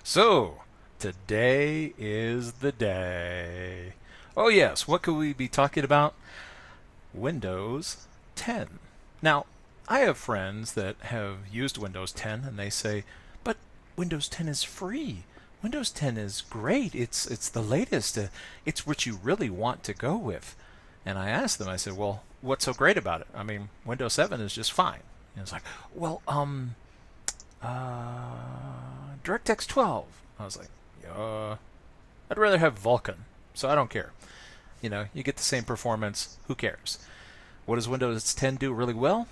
So, today is the day. Oh, yes, what could we be talking about? Windows 10. Now, I have friends that have used Windows 10 and they say, but Windows 10 is free. Windows 10 is great. It's the latest. It's what you really want to go with. And I asked them, I said, well, what's so great about it? I mean, Windows 7 is just fine. And it's like, well, DirectX 12. I was like, I'd rather have Vulkan, so I don't care. You get the same performance. Who cares? What does Windows 10 do really well?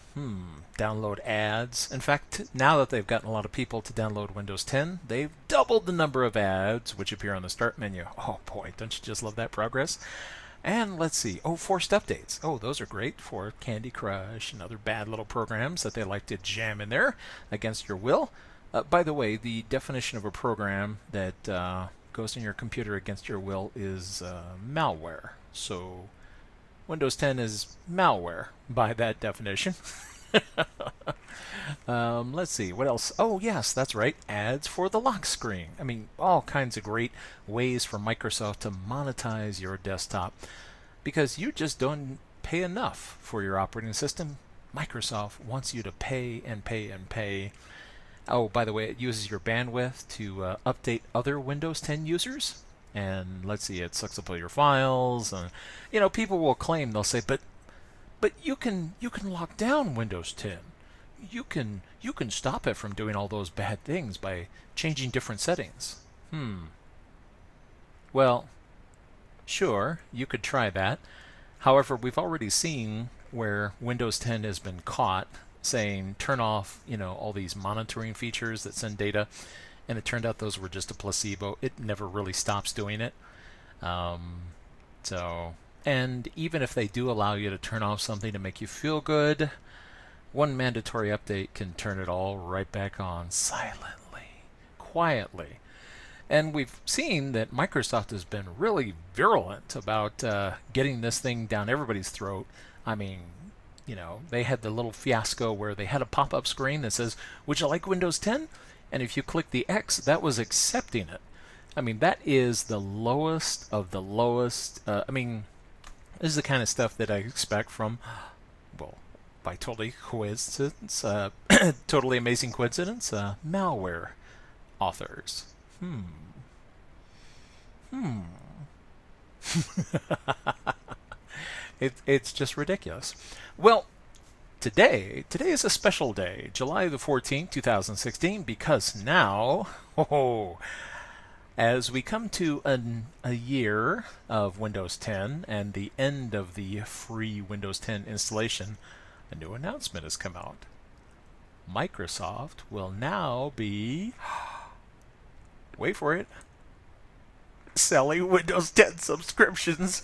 Download ads. In fact, now that they've gotten a lot of people to download Windows 10, they've doubled the number of ads which appear on the start menu. Oh boy, don't you just love that progress? And let's see. Oh, forced updates. Oh, those are great for Candy Crush and other bad little programs that they like to jam in there against your will. By the way, the definition of a program that goes in your computer against your will is malware. So Windows 10 is malware by that definition. Let's see, what else? Oh, yes, that's right. Ads for the lock screen. I mean, all kinds of great ways for Microsoft to monetize your desktop because you just don't pay enough for your operating system. Microsoft wants you to pay and pay and pay. Oh, by the way, it uses your bandwidth to update other Windows 10 users. And let's see, it sucks up all your files. And people will claim, they'll say, but you can lock down Windows 10. You can stop it from doing all those bad things by changing different settings. Well, sure, you could try that. However, we've already seen where Windows 10 has been caught saying turn off, all these monitoring features that send data, and it turned out those were just a placebo. It never really stops doing it. And even if they do allow you to turn off something to make you feel good, one mandatory update can turn it all right back on silently, quietly. And we've seen that Microsoft has been really virulent about getting this thing down everybody's throat. I mean, they had the little fiasco where they had a pop-up screen that says, would you like Windows 10? And if you click the X, that was accepting it. I mean, that is the lowest of the lowest. This is the kind of stuff that I expect from, well, by totally coincidence, totally amazing coincidence, malware authors. It's just ridiculous. Well, today is a special day, July the 14th, 2016, because now, as we come to a year of Windows 10 and the end of the free Windows 10 installation, a new announcement has come out. Microsoft will now be, wait for it, selling Windows 10 subscriptions.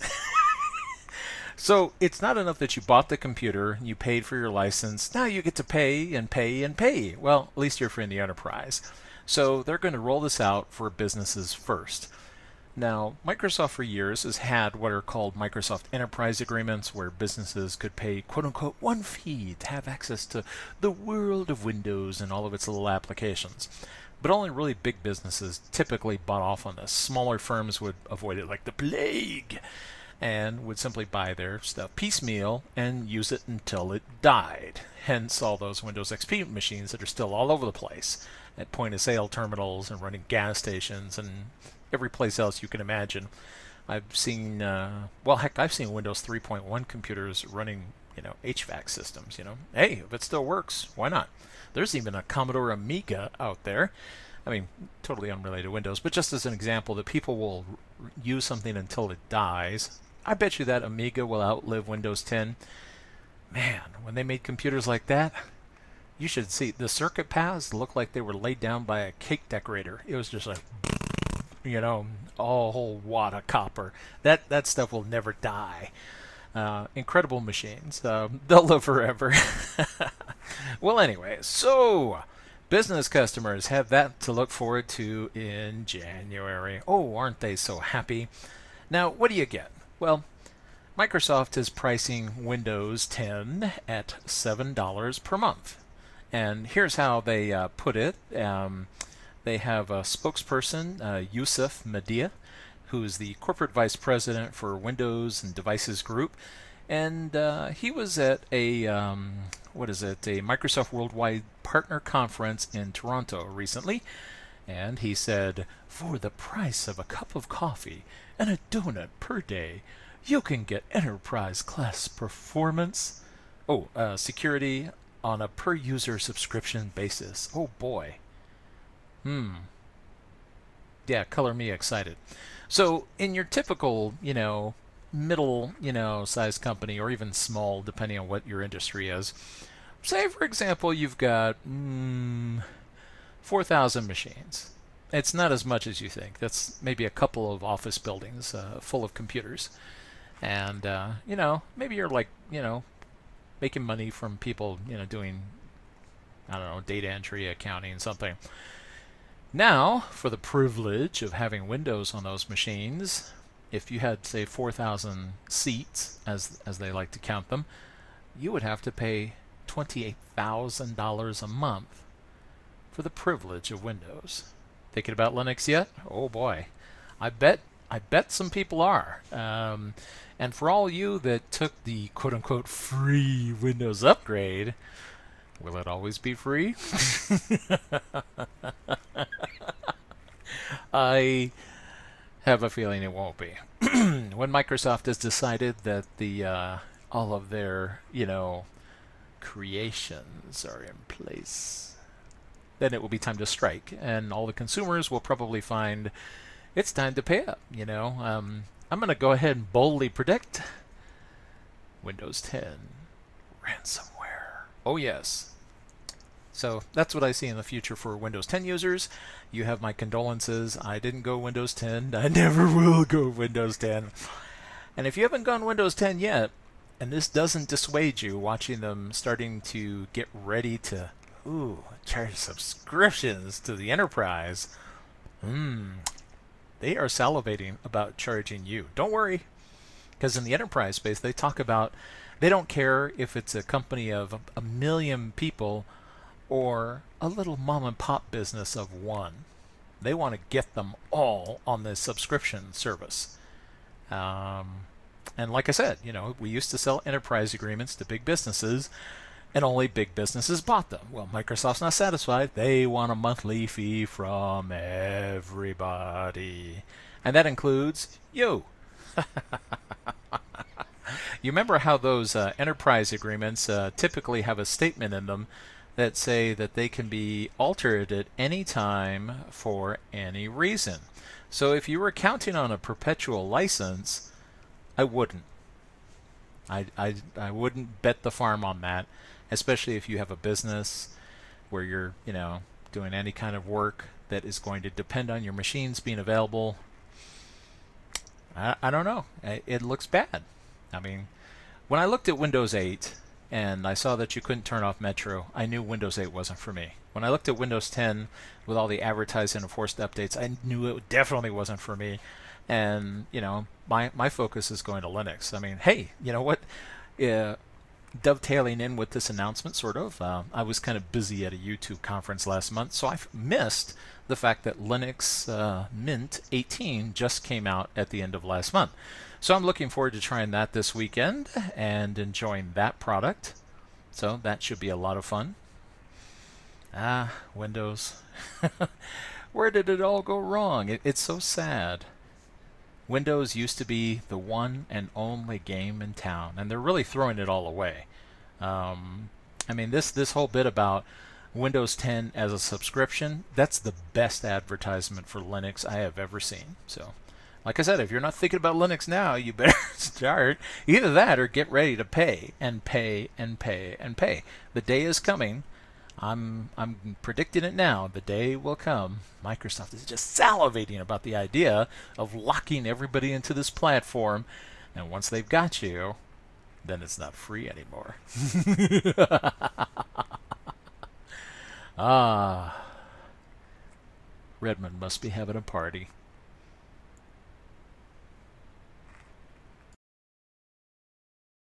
So it's not enough that you bought the computer and you paid for your license. Now you get to pay and pay and pay. Well, at least you're in the enterprise. So they're going to roll this out for businesses first. Now, Microsoft for years has had what are called Microsoft Enterprise Agreements, where businesses could pay quote-unquote one fee to have access to the world of Windows and all of its little applications. But only really big businesses typically bought off on this. Smaller firms would avoid it like the plague and would simply buy their stuff piecemeal and use it until it died. Hence all those Windows XP machines that are still all over the place at point-of-sale terminals and running gas stations and every place else you can imagine. I've seen, I've seen Windows 3.1 computers running, HVAC systems, Hey, if it still works, why not? There's even a Commodore Amiga out there. I mean, totally unrelated to Windows, but just as an example that people will use something until it dies. I bet you that Amiga will outlive Windows 10. Man, when they made computers like that, you should see the circuit paths look like they were laid down by a cake decorator. It was just like, a whole wad of copper. That stuff will never die. Incredible machines. They'll live forever. Well, anyway, so business customers have that to look forward to in January. Oh, aren't they so happy? Now, what do you get? Well, Microsoft is pricing Windows 10 at $7 per month. And here's how they put it. They have a spokesperson, Yusuf Medea, who is the corporate vice president for Windows and Devices Group. And he was at a, a Microsoft Worldwide Partner Conference in Toronto recently. And he said, for the price of a cup of coffee and a donut per day, you can get enterprise class performance. Security on a per user subscription basis. Oh boy. Yeah, color me excited. So in your typical, middle, size company, or even small, depending on what your industry is, say for example you've got 4,000 machines. It's not as much as you think. That's maybe a couple of office buildings full of computers. And, maybe you're like, making money from people, doing, I don't know, data entry, accounting, something. Now, for the privilege of having Windows on those machines, if you had, say, 4,000 seats, as they like to count them, you would have to pay $28,000 a month for the privilege of Windows. Thinking about Linux yet? Oh boy, I bet some people are. And for all you that took the quote-unquote free Windows upgrade, will it always be free? I have a feeling it won't be. When Microsoft has decided that the all of their, creations are in place, then it will be time to strike, and all the consumers will probably find it's time to pay up. I'm going to go ahead and boldly predict Windows 10 ransomware. Oh yes. So that's what I see in the future for Windows 10 users. You have my condolences. I didn't go Windows 10. I never will go Windows 10. And if you haven't gone Windows 10 yet, and this doesn't dissuade you watching them starting to get ready to charge subscriptions to the enterprise, they are salivating about charging you. Don't worry, because in the enterprise space they talk about they don't care if it's a company of a million people or a little mom and pop business of one. They want to get them all on this subscription service. And like I said, we used to sell enterprise agreements to big businesses, and only big businesses bought them. Well, Microsoft's not satisfied. They want a monthly fee from everybody. And that includes you. You remember how those enterprise agreements typically have a statement in them that say that they can be altered at any time for any reason. So if you were counting on a perpetual license, I wouldn't. I wouldn't bet the farm on that, especially if you have a business where you're, doing any kind of work that is going to depend on your machines being available. I don't know. It looks bad. I mean, when I looked at Windows 8 and I saw that you couldn't turn off Metro, I knew Windows 8 wasn't for me. When I looked at Windows 10 with all the advertising and forced updates, I knew it definitely wasn't for me. And, my focus is going to Linux. I mean, hey, you know what? Dovetailing in with this announcement, sort of, I was kind of busy at a YouTube conference last month, so I missed the fact that Linux Mint 18 just came out at the end of last month. So I'm looking forward to trying that this weekend and enjoying that product. So that should be a lot of fun. Windows. Where did it all go wrong? It's so sad. Windows used to be the one and only game in town, and they're really throwing it all away. I mean, this whole bit about Windows 10 as a subscription, that's the best advertisement for Linux I have ever seen. So, like I said, if you're not thinking about Linux now, you better start. Either that or get ready to pay and pay and pay and pay. The day is coming. I'm predicting it now. The day will come. Microsoft is just salivating about the idea of locking everybody into this platform, and once they've got you, then it's not free anymore. Redmond must be having a party.